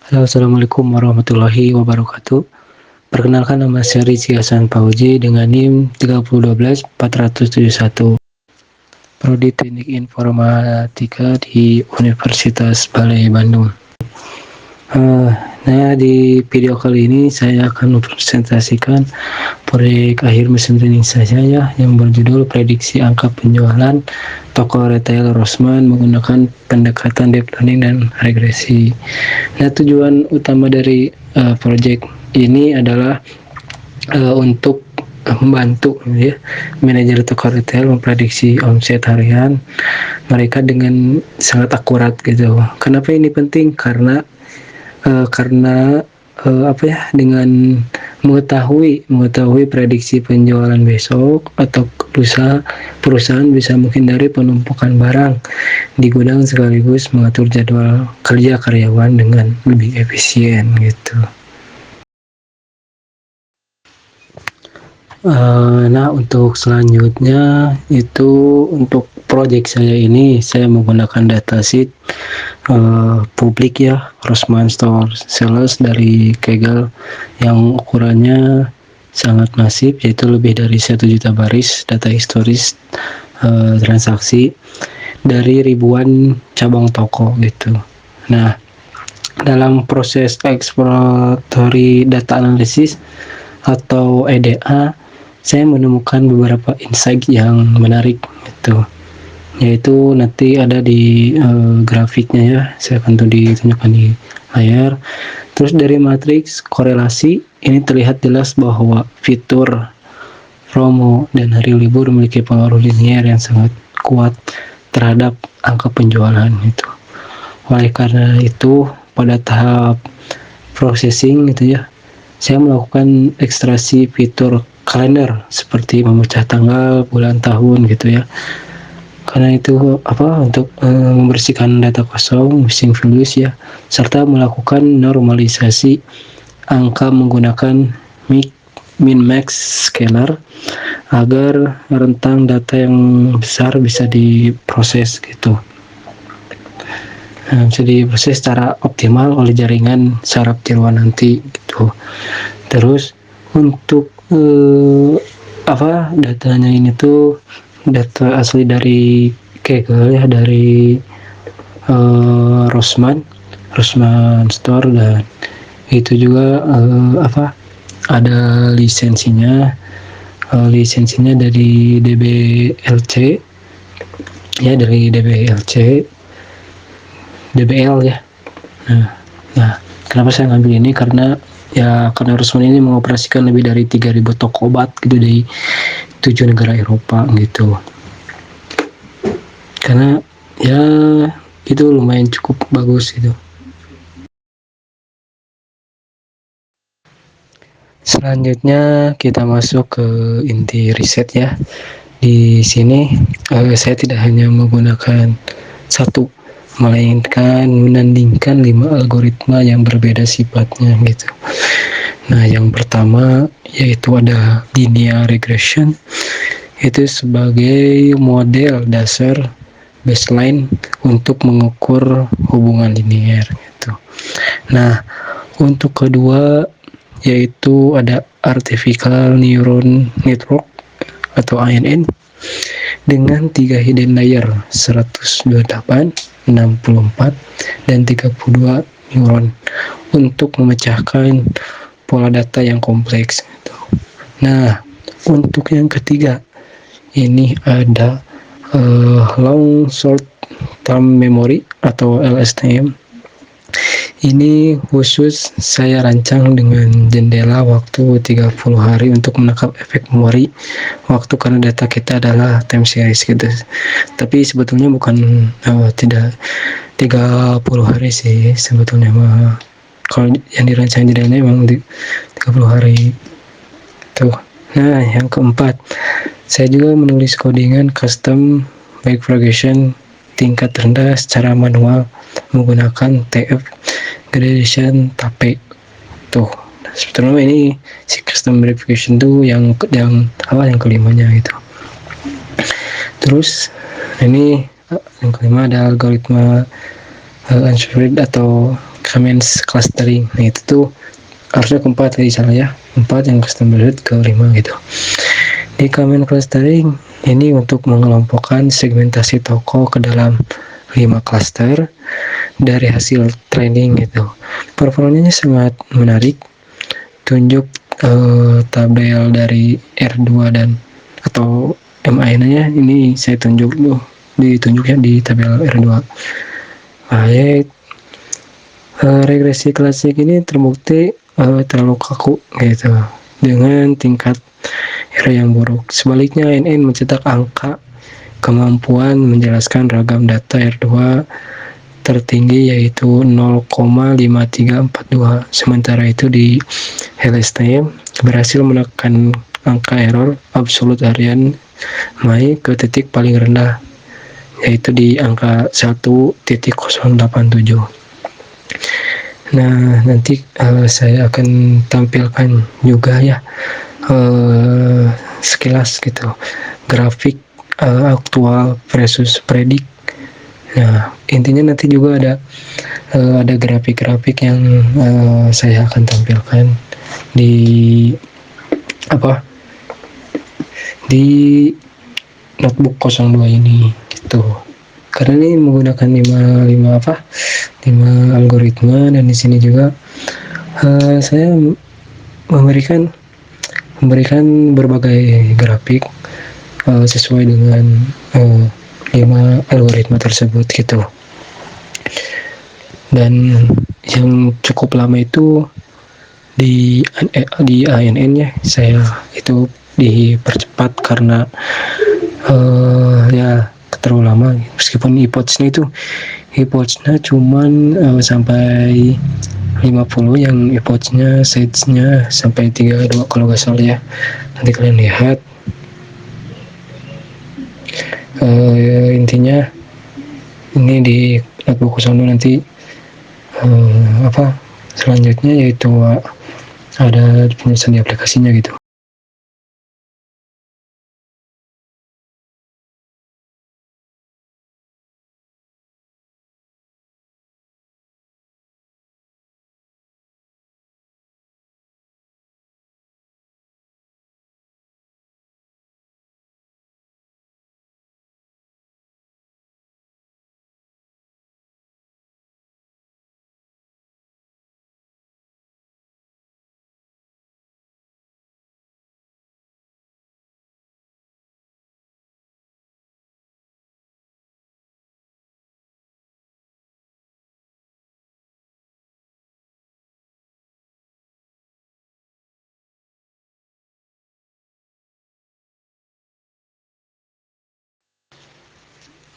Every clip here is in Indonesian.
Halo, assalamualaikum warahmatullahi wabarakatuh. Perkenalkan, nama saya Rizky Hasan Fauzi dengan NIM 3012471, Prodi Teknik Informatika di Universitas Balai Bandung. Nah, di video kali ini saya akan mempresentasikan proyek akhir mesin learning saya ya, yang berjudul prediksi angka penjualan toko retail Rossmann menggunakan pendekatan deep learning dan regresi. Nah, tujuan utama dari proyek ini adalah untuk membantu ya manajer toko retail memprediksi omset harian mereka dengan sangat akurat gitu. Kenapa ini penting? Karena dengan mengetahui prediksi penjualan besok atau lusa, perusahaan bisa menghindari penumpukan barang di gudang sekaligus mengatur jadwal kerja karyawan dengan lebih efisien gitu. Nah, untuk selanjutnya itu untuk proyek saya ini saya menggunakan datasheet publik ya, Rossmann Store Sales dari Kaggle yang ukurannya sangat masif, yaitu lebih dari 1 juta baris data historis transaksi dari ribuan cabang toko gitu. Nah, dalam proses exploratory data analysis atau EDA, saya menemukan beberapa insight yang menarik gitu, yaitu nanti ada di grafiknya ya, saya akan ditunjukkan di layar. Terus dari matriks korelasi ini terlihat jelas bahwa fitur promo dan hari libur memiliki pengaruh linier yang sangat kuat terhadap angka penjualan itu. Oleh karena itu, pada tahap processing gitu ya, saya melakukan ekstraksi fitur kalender seperti memecah tanggal, bulan, tahun gitu ya. Karena itu untuk membersihkan data kosong, missing values ya, serta melakukan normalisasi angka menggunakan min-max scalar agar rentang data yang besar bisa diproses gitu. Bisa diproses secara optimal oleh jaringan saraf tiruan nanti gitu. Terus untuk datanya ini tuh data asli dari Kaggle ya, dari Rossmann Store, dan itu juga ada lisensinya dari DBLC ya, dari DBL ya. Nah, kenapa saya ngambil ini? Karena Rossmann ini mengoperasikan lebih dari 3.000 toko obat gitu di 7 negara Eropa gitu. Karena ya itu lumayan cukup bagus gitu. Selanjutnya kita masuk ke inti riset ya. Di sini saya tidak hanya menggunakan satu, melainkan menandingkan 5 algoritma yang berbeda sifatnya gitu. Nah, yang pertama yaitu ada linear regression, itu sebagai model dasar baseline untuk mengukur hubungan linear gitu. Nah, untuk kedua yaitu ada artificial neuron network atau ANN dengan 3 hidden layer 128, 64, dan 32 neuron untuk memecahkan pola data yang kompleks gitu. Nah, untuk yang ketiga ini ada long short term memory atau LSTM. Ini khusus saya rancang dengan jendela waktu 30 hari untuk menangkap efek memori waktu, karena data kita adalah time series gitu. Tapi sebetulnya bukan tidak 30 hari sih sebetulnya mah. Kalau yang dirancang jendelanya memang 30 hari tuh. Nah, yang keempat, saya juga menulis codingan custom bifurcation tingkat rendah secara manual menggunakan TF gradation tape tuh. Sebetulnya ini si custom verification tuh yang kelimanya gitu. Terus ini yang kelima ada algoritma unsupervised atau Comments clustering. Nah itu tuh harusnya keempat tadi salah ya, 4 yang custom build ke 5 gitu. Di comment clustering ini untuk mengelompokkan segmentasi toko ke dalam 5 cluster dari hasil training gitu. Performanya sangat menarik. Tunjuk tabel dari R2 dan atau MIN-nya ini saya tunjuk dulu, ditunjuk ya di tabel R2. Baik, regresi klasik ini terbukti terlalu kaku gitu dengan tingkat error yang buruk. Sebaliknya NN mencetak angka kemampuan menjelaskan ragam data R2 tertinggi yaitu 0,5342. Sementara itu di LSTM berhasil menekan angka error absolut harian Mei ke titik paling rendah yaitu di angka 1.087. Nah, nanti saya akan tampilkan juga ya sekilas gitu grafik aktual versus predik. Nah, intinya nanti juga ada grafik-grafik yang saya akan tampilkan di di notebook 02 ini gitu. Karena ini menggunakan 5 algoritma, dan di sini juga saya memberikan berbagai grafik sesuai dengan 5 algoritma tersebut gitu. Dan yang cukup lama itu di ANN ya, saya itu dipercepat karena ya terlalu lama, meskipun epoch-nya cuman sampai 50, yang epoch-nya size-nya sampai 32 kalau nggak salah ya. Nanti kalian lihat intinya ini di notebook 02 nanti selanjutnya yaitu ada penjelasan di aplikasinya gitu.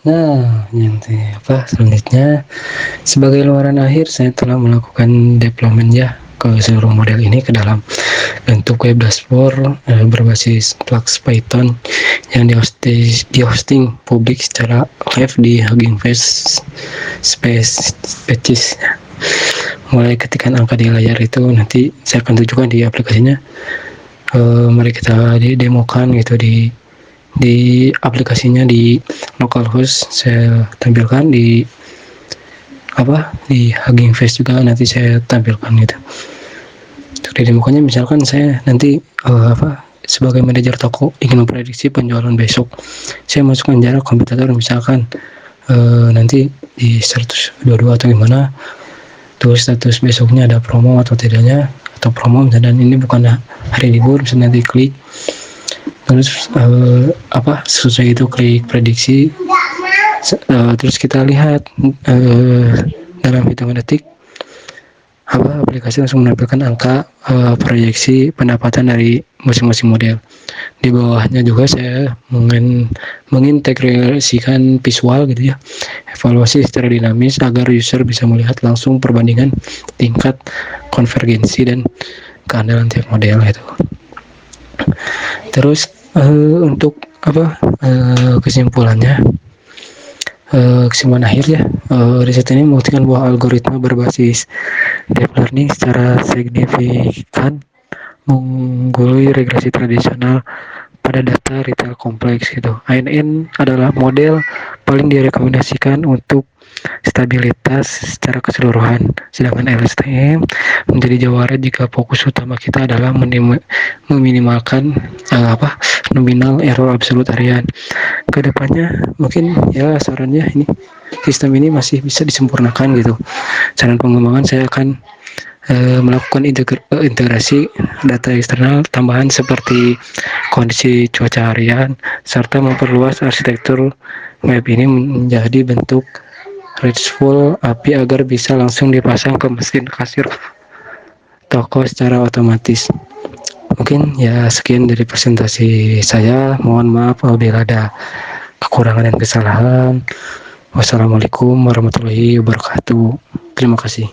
Nah, nanti selanjutnya sebagai luaran akhir saya telah melakukan deployment ya ke seluruh model ini ke dalam bentuk web dashboard berbasis Flux Python yang di-hosting publik secara live di Hugging Face Space Pages. Mulai ketikan angka di layar itu nanti saya akan tunjukkan di aplikasinya. Mari kita demokan gitu di aplikasinya di localhost. Saya tampilkan di Hugging Face juga nanti saya tampilkan gitu. Untuk di demokannya misalkan saya nanti sebagai manajer toko ingin memprediksi penjualan besok, saya masukkan jarak kompetitor misalkan nanti di 122 atau gimana, terus status besoknya ada promo atau tidaknya, atau promo dan ini bukan hari libur, bisa nanti klik terus sesuai itu klik prediksi, terus kita lihat dalam hitungan detik aplikasi langsung menampilkan angka proyeksi pendapatan dari masing-masing model. Di bawahnya juga saya mengintegrasikan visual gitu ya, evaluasi secara dinamis agar user bisa melihat langsung perbandingan tingkat konvergensi dan keandalan tiap model gitu. Terus untuk kesimpulan akhir ya, riset ini membuktikan bahwa algoritma berbasis deep learning secara signifikan mengungguli regresi tradisional pada data retail kompleks gitu. ANN adalah model paling direkomendasikan untuk stabilitas secara keseluruhan, sedangkan LSTM menjadi jawara jika fokus utama kita adalah meminimalkan nominal error absolut harian. Kedepannya mungkin ya sarannya ini sistem ini masih bisa disempurnakan gitu. Saran pengembangan saya akan melakukan integrasi data eksternal tambahan seperti kondisi cuaca harian serta memperluas arsitektur web ini menjadi bentuk RESTful API agar bisa langsung dipasang ke mesin kasir toko secara otomatis. Mungkin ya sekian dari presentasi saya. Mohon maaf apabila ada kekurangan dan kesalahan. Wassalamualaikum warahmatullahi wabarakatuh. Terima kasih.